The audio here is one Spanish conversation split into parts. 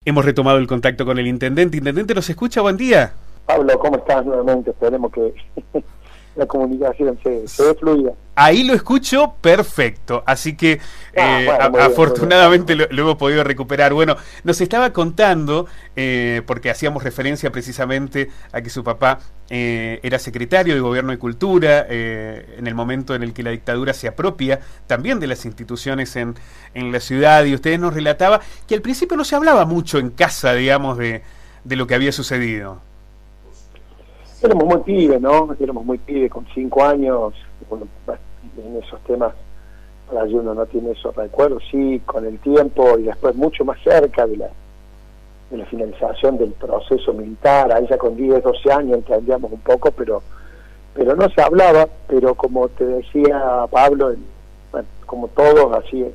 Hemos retomado el contacto con el intendente. Intendente, ¿nos escucha? Buen día. Pablo, ¿cómo estás nuevamente? Esperemos que la comunicación se dé fluida. Ahí lo escucho perfecto, así que Bueno, muy bien, afortunadamente muy bien. lo hemos podido recuperar. Bueno, nos estaba contando, porque hacíamos referencia precisamente a que su papá era secretario de Gobierno y Cultura, en el momento en el que la dictadura se apropia también de las instituciones en la ciudad, y usted nos relataba que al principio no se hablaba mucho en casa, digamos, de lo que había sucedido. Éramos muy pibes, ¿no? Éramos muy pibes, con 5 años, bueno, en esos temas, para uno no tiene esos recuerdos, sí, con el tiempo y después mucho más cerca de la finalización del proceso militar, ahí ya con 10, 12 años entendíamos un poco, pero no se hablaba, pero como te decía Pablo, bueno, como todos, así,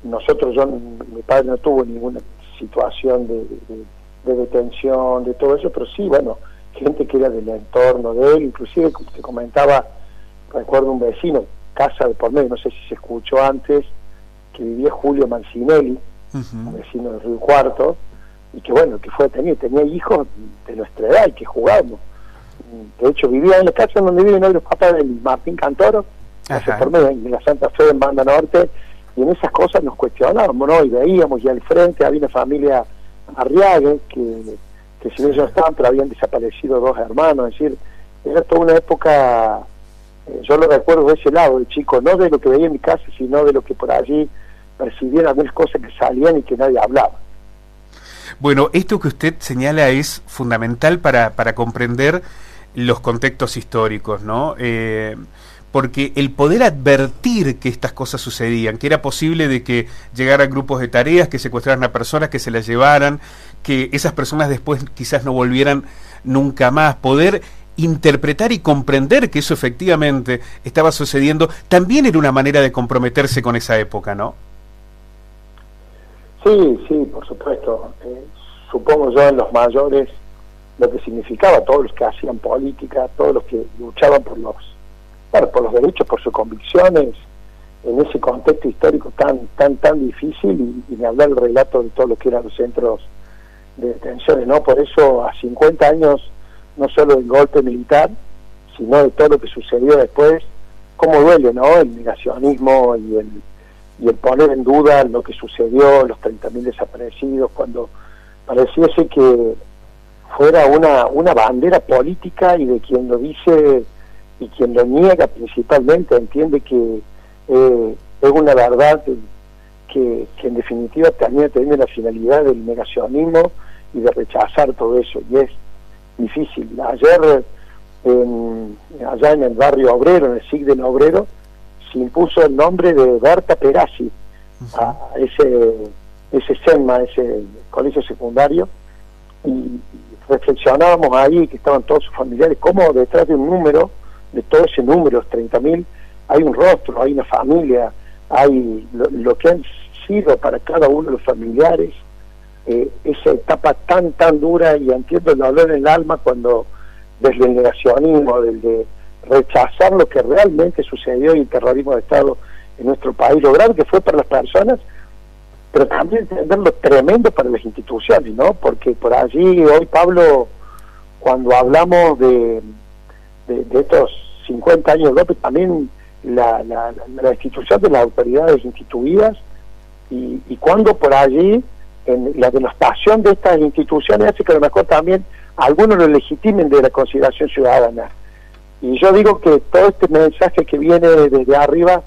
mi padre no tuvo ninguna situación de detención, de todo eso, pero sí, bueno, gente que era del entorno de él, inclusive, como te comentaba, recuerdo un vecino, casa de por medio, no sé si se escuchó antes, que vivía Julio Mancinelli, un vecino del Río Cuarto, y que bueno, que fue tenía hijos de nuestra edad y que jugábamos. De hecho, vivía en la casa donde viven hoy los papás del Martín Cantoro, casa por medio, en la Santa Fe, en Banda Norte, y en esas cosas nos cuestionábamos, ¿no? Y veíamos, y al frente había una familia Arriague, que si ellos no estaban, pero habían desaparecido 2 hermanos, es decir, era toda una época, yo lo recuerdo de ese lado, de chico, no de lo que veía en mi casa, sino de lo que por allí percibían algunas cosas que salían y que nadie hablaba. Bueno, esto que usted señala es fundamental para comprender los contextos históricos, ¿no? Porque el poder advertir que estas cosas sucedían, que era posible de que llegaran grupos de tareas, que secuestraran a personas, que se las llevaran, que esas personas después quizás no volvieran nunca más, poder interpretar y comprender que eso efectivamente estaba sucediendo, también era una manera de comprometerse con esa época, ¿no? Sí, por supuesto. Supongo yo en los mayores lo que significaba, todos los que hacían política, todos los que luchaban por los derechos, por sus convicciones, en ese contexto histórico tan difícil, y de hablar el relato de todo lo que eran los centros de detenciones, ¿no? Por eso, a 50 años, no solo del golpe militar, sino de todo lo que sucedió después, cómo duele, ¿no? El negacionismo y el poner en duda lo que sucedió, los 30.000 desaparecidos, cuando pareciese que fuera una bandera política, y de quien lo dice y quien lo niega principalmente entiende que es una verdad que en definitiva también tiene la finalidad del negacionismo y de rechazar todo eso, y es difícil. Ayer allá en el barrio obrero, en el SIC del Obrero, se impuso el nombre de Berta Perazzi a ese SEMA, ese colegio secundario, y reflexionábamos ahí, que estaban todos sus familiares, cómo detrás de un número, de todo ese número, los 30.000, hay un rostro, hay una familia, hay lo que han sido para cada uno de los familiares, esa etapa tan dura, y entiendo el dolor en el alma cuando desde el negacionismo, desde rechazar lo que realmente sucedió y el terrorismo de Estado en nuestro país, lo grave que fue para las personas, pero también entender lo tremendo para las instituciones, ¿no? Porque por allí hoy, Pablo, cuando hablamos de estos 50 años de golpe, también la institución de las autoridades instituidas, y cuando por allí en la denostación de estas instituciones hace que a lo mejor también algunos lo legitimen de la consideración ciudadana. Y yo digo que todo este mensaje que viene desde arriba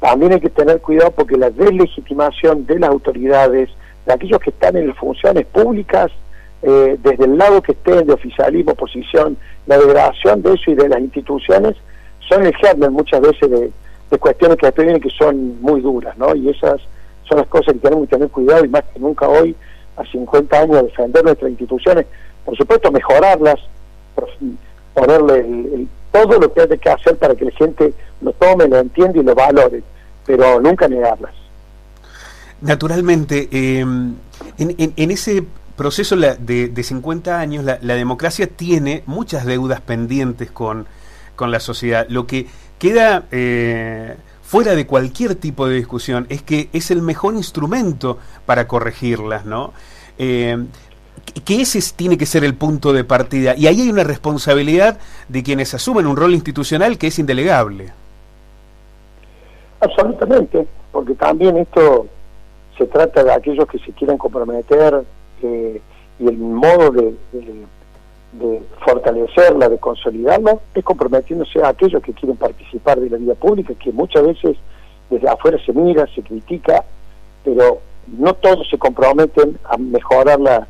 también hay que tener cuidado, porque la deslegitimación de las autoridades, de aquellos que están en las funciones públicas, desde el lado que estén, de oficialismo, oposición, la degradación de eso y de las instituciones, son el germen muchas veces de cuestiones que después vienen, que son muy duras, ¿no? Y esas son las cosas que tenemos que tener cuidado, y más que nunca hoy, a 50 años, defender nuestras instituciones, por supuesto mejorarlas, ponerle todo lo que hay que hacer para que la gente lo tome, lo entienda y lo valore, pero nunca negarlas. Naturalmente, en ese proceso de 50 años, la democracia tiene muchas deudas pendientes con la sociedad. Lo que queda fuera de cualquier tipo de discusión es que es el mejor instrumento para corregirlas, ¿no? Que ese tiene que ser el punto de partida. Y ahí hay una responsabilidad de quienes asumen un rol institucional que es indelegable. Absolutamente, porque también esto se trata de aquellos que se quieren comprometer y el modo de fortalecerla, de consolidarla, es comprometiéndose a aquellos que quieren participar de la vida pública, que muchas veces desde afuera se mira, se critica, pero no todos se comprometen a mejorarla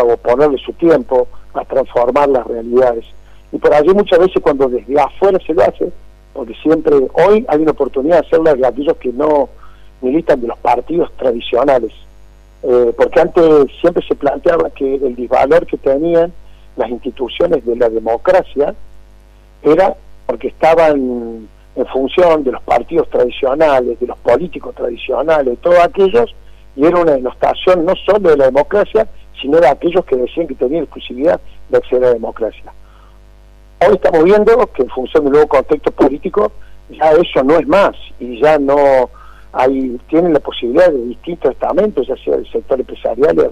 o ponerle su tiempo, a transformar las realidades. Y por allí muchas veces cuando desde afuera se lo hace, porque siempre hoy hay una oportunidad de hacerla de aquellos que no militan de los partidos tradicionales, porque antes siempre se planteaba que el disvalor que tenían las instituciones de la democracia era porque estaban en función de los partidos tradicionales, de los políticos tradicionales, todos aquellos, y era una denostación no solo de la democracia, sino de aquellos que decían que tenían exclusividad de acceder a la democracia. Hoy estamos viendo que en función del nuevo contexto político ya eso no es más, y ya no tienen la posibilidad de distintos estamentos, ya sea del sector empresarial,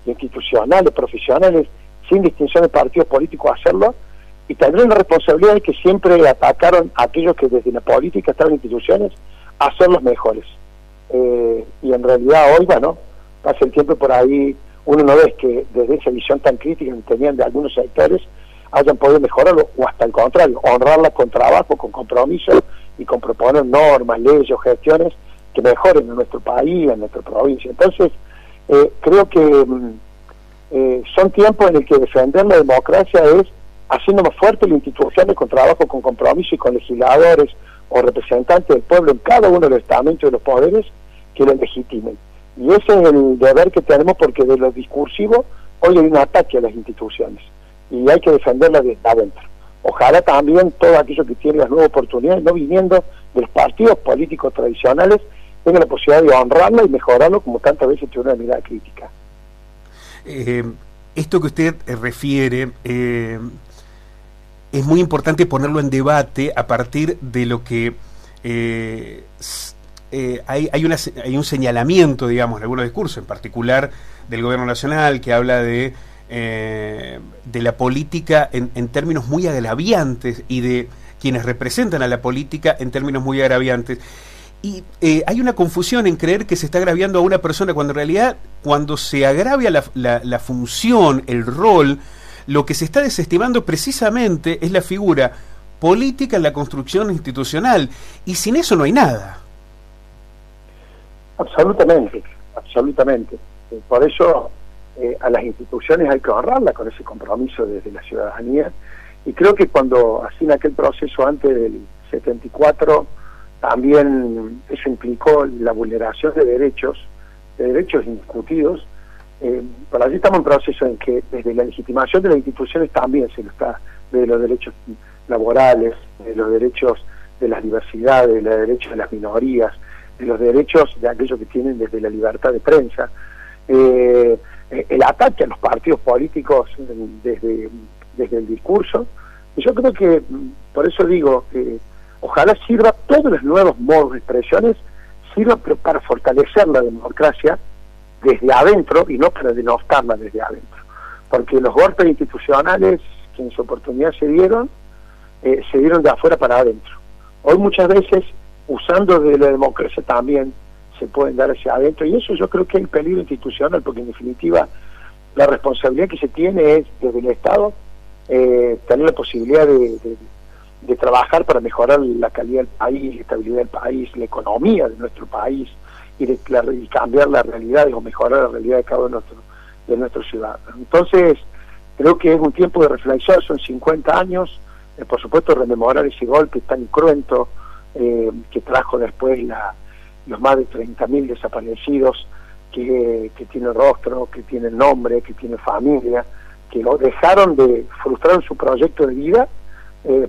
institucionales, profesionales, sin distinción de partidos políticos, hacerlo, y tendrán la responsabilidad de que siempre atacaron a aquellos que desde la política estaban en instituciones a hacerlos mejores. Y en realidad hoy, bueno, pasa el tiempo por ahí, uno no ve que desde esa visión tan crítica que tenían de algunos sectores hayan podido mejorarlo, o hasta el contrario, honrarla con trabajo, con compromiso y con proponer normas, leyes o gestiones que mejoren en nuestro país, en nuestra provincia. Entonces, creo que son tiempos en el que defender la democracia es haciendo más fuerte las instituciones con trabajo, con compromiso y con legisladores o representantes del pueblo en cada uno de los estamentos de los poderes que lo legitimen. Y ese es el deber que tenemos, porque de lo discursivo hoy hay un ataque a las instituciones y hay que defenderlas desde adentro. Ojalá también todos aquellos que tienen las nuevas oportunidades, no viniendo de los partidos políticos tradicionales, tengan la posibilidad de honrarlo y mejorarlo, como tantas veces tiene una mirada crítica. Esto que usted refiere es muy importante ponerlo en debate a partir de lo que hay un señalamiento, digamos, en algunos discursos, en particular del gobierno nacional, que habla de la política en términos muy agraviantes y de quienes representan a la política en términos muy agraviantes. Y hay una confusión en creer que se está agraviando a una persona, cuando en realidad, cuando se agravia la función, el rol, lo que se está desestimando precisamente es la figura política en la construcción institucional, y sin eso no hay nada. Absolutamente, absolutamente. Por eso a las instituciones hay que honrarlas con ese compromiso desde la ciudadanía, y creo que cuando así en aquel proceso antes del 74 también eso implicó la vulneración de derechos indiscutidos. Por allí estamos en un proceso en que desde la legitimación de las instituciones también se lo está, de los derechos laborales, de los derechos de las diversidades, de los derechos de las minorías, de los derechos de aquellos que tienen desde la libertad de prensa, el ataque a los partidos políticos desde el discurso. Y yo creo que, por eso digo, ojalá sirva, todos los nuevos modos de expresiones sirvan para fortalecer la democracia desde adentro y no para denostarla desde adentro, porque los golpes institucionales que en su oportunidad se dieron de afuera para adentro. Hoy muchas veces, usando de la democracia, también se pueden dar hacia adentro, y eso yo creo que es el peligro institucional, porque en definitiva la responsabilidad que se tiene es desde el Estado tener la posibilidad de trabajar para mejorar la calidad del país, la estabilidad del país, la economía de nuestro país, y cambiar la realidad o mejorar la realidad de cada uno de nuestros ciudadanos. Entonces, creo que es un tiempo de reflexión, son 50 años, por supuesto rememorar ese golpe tan cruento que trajo después los más de 30.000 desaparecidos que tienen rostro, que tienen nombre, que tienen familia, que lo dejaron de frustrar su proyecto de vida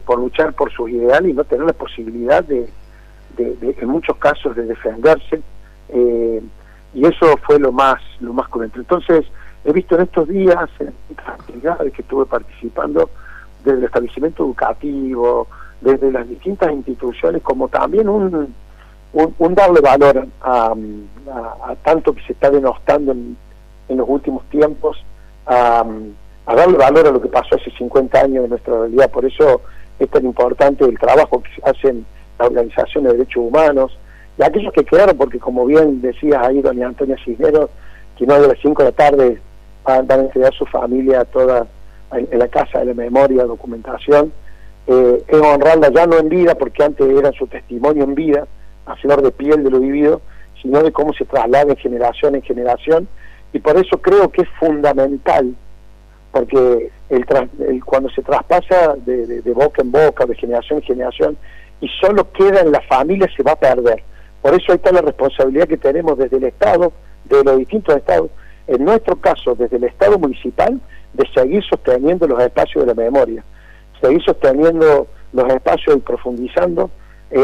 por luchar por sus ideales y no tener la posibilidad de en muchos casos de defenderse, y eso fue lo más cruento. Entonces he visto en estos días, en estas actividades que estuve participando, desde el establecimiento educativo, desde las distintas instituciones, como también un darle valor a tanto que se está denostando en los últimos tiempos a darle valor a lo que pasó hace 50 años en nuestra realidad. Por eso es tan importante el trabajo que hacen las organizaciones de derechos humanos y aquellos que quedaron, porque como bien decía ahí doña Antonia Cisneros, que no de las 5 de la tarde van a entregar a su familia toda en la Casa de la Memoria, documentación, es honrarla ya no en vida, porque antes era su testimonio en vida, a flor de piel de lo vivido, sino de cómo se traslada de generación en generación, y por eso creo que es fundamental, porque cuando se traspasa de boca en boca, de generación en generación, y solo queda en la familia, se va a perder. Por eso ahí está la responsabilidad que tenemos desde el Estado, de los distintos estados, en nuestro caso desde el Estado municipal, de seguir sosteniendo los espacios de la memoria, seguir sosteniendo los espacios y profundizando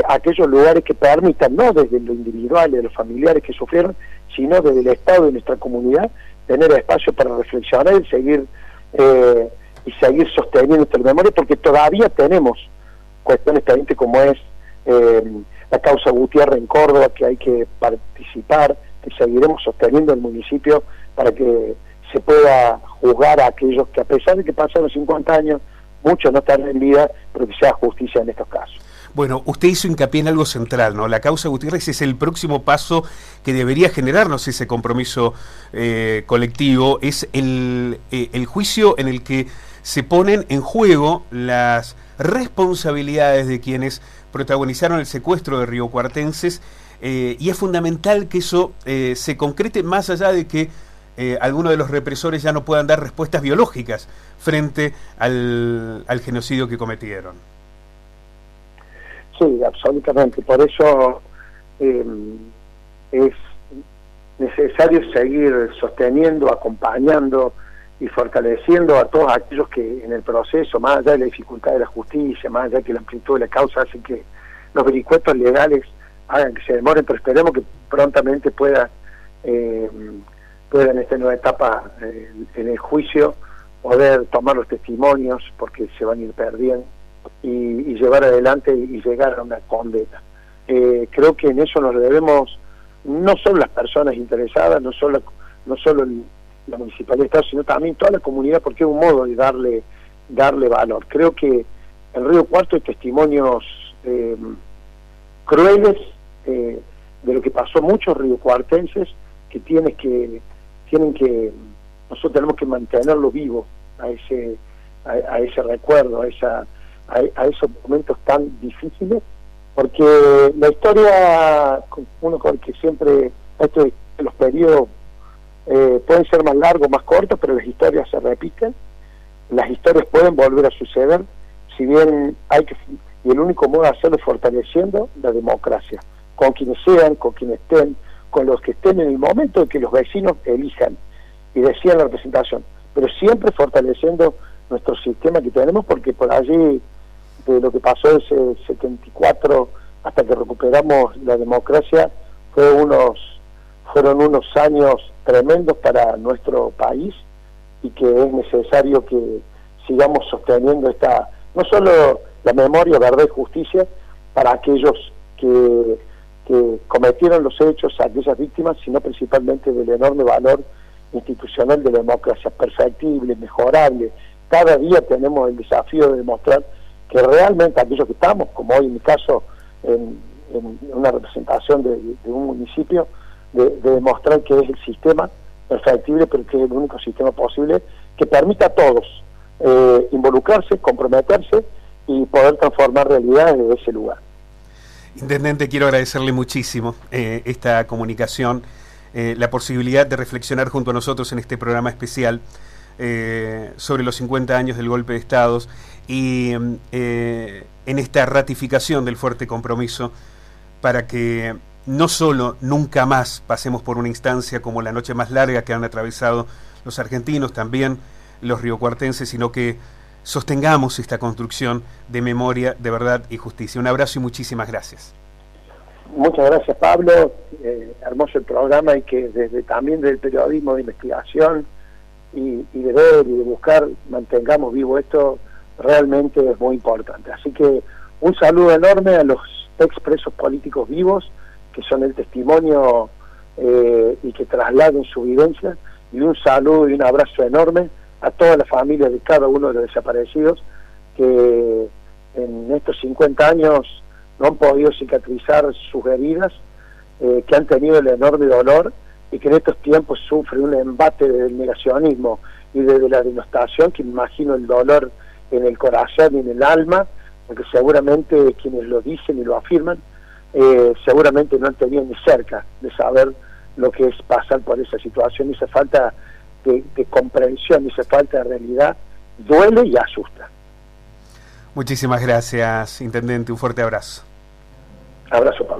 aquellos lugares que permitan, no desde lo individual, de los familiares que sufrieron, sino desde el Estado y nuestra comunidad, tener espacio para reflexionar y seguir sosteniendo esta memoria, porque todavía tenemos cuestiones también como es la causa Gutiérrez en Córdoba, que hay que participar, que seguiremos sosteniendo el municipio para que se pueda juzgar a aquellos que, a pesar de que pasaron 50 años, muchos no están en vida, pero que se haga justicia en estos casos. Bueno, usted hizo hincapié en algo central, ¿no? La causa Gutiérrez es el próximo paso que debería generarnos ese compromiso colectivo, es el juicio en el que se ponen en juego las responsabilidades de quienes protagonizaron el secuestro de riocuartenses, y es fundamental que eso se concrete más allá de que algunos de los represores ya no puedan dar respuestas biológicas frente al genocidio que cometieron. Sí, absolutamente. Por eso es necesario seguir sosteniendo, acompañando y fortaleciendo a todos aquellos que en el proceso, más allá de la dificultad de la justicia, más allá de que la amplitud de la causa hace que los vericuetos legales hagan que se demoren, pero esperemos que prontamente puedan en esta nueva etapa en el juicio poder tomar los testimonios, porque se van a ir perdiendo, y llevar adelante y llegar a una condena. Creo que en eso nos debemos, no solo las personas interesadas, no solo la municipalidad, sino también toda la comunidad, porque es un modo de darle valor. Creo que en Río Cuarto hay testimonios crueles de lo que pasó muchos riocuartenses, que tienen que nosotros tenemos que mantenerlo vivo a ese recuerdo, a esos momentos tan difíciles, porque la historia, uno con el que siempre, los periodos pueden ser más largos, más cortos, pero las historias se repiten, las historias pueden volver a suceder, si bien y el único modo de hacerlo es fortaleciendo la democracia, con quienes sean, con quienes estén, con los que estén en el momento de que los vecinos elijan y decidan la representación, pero siempre fortaleciendo nuestro sistema que tenemos, porque por allí, de lo que pasó ese 74 hasta que recuperamos la democracia, fueron unos años tremendos para nuestro país, y que es necesario que sigamos sosteniendo no solo la memoria, verdad y justicia para aquellos que cometieron los hechos, a aquellas víctimas, sino principalmente del enorme valor institucional de la democracia, perfectible, mejorable. Cada día tenemos el desafío de demostrar que realmente aquellos que estamos, como hoy en mi caso, en una representación de un municipio, de demostrar que es el sistema perfectible, pero que es el único sistema posible que permita a todos involucrarse, comprometerse y poder transformar realidades desde ese lugar. Intendente, quiero agradecerle muchísimo esta comunicación, la posibilidad de reflexionar junto a nosotros en este programa especial sobre los 50 años del golpe de Estado, y en esta ratificación del fuerte compromiso para que no solo nunca más pasemos por una instancia como la noche más larga que han atravesado los argentinos, también los riocuartenses, sino que sostengamos esta construcción de memoria, de verdad y justicia. Un abrazo y muchísimas gracias. Muchas gracias, Pablo. Hermoso el programa, y que también desde el periodismo de investigación y de ver y de buscar mantengamos vivo esto, realmente es muy importante. Así que un saludo enorme a los expresos políticos vivos, que son el testimonio y que trasladen su vivencia, y un saludo y un abrazo enorme a toda la familia de cada uno de los desaparecidos que en estos 50 años no han podido cicatrizar sus heridas, que han tenido el enorme dolor y que en estos tiempos sufren un embate del negacionismo y de la denostación, que imagino el dolor en el corazón y en el alma, porque seguramente quienes lo dicen y lo afirman, seguramente no han tenido ni cerca de saber lo que es pasar por esa situación. Esa falta de comprensión, esa falta de realidad duele y asusta. Muchísimas gracias, Intendente, un fuerte abrazo. Abrazo, Pablo.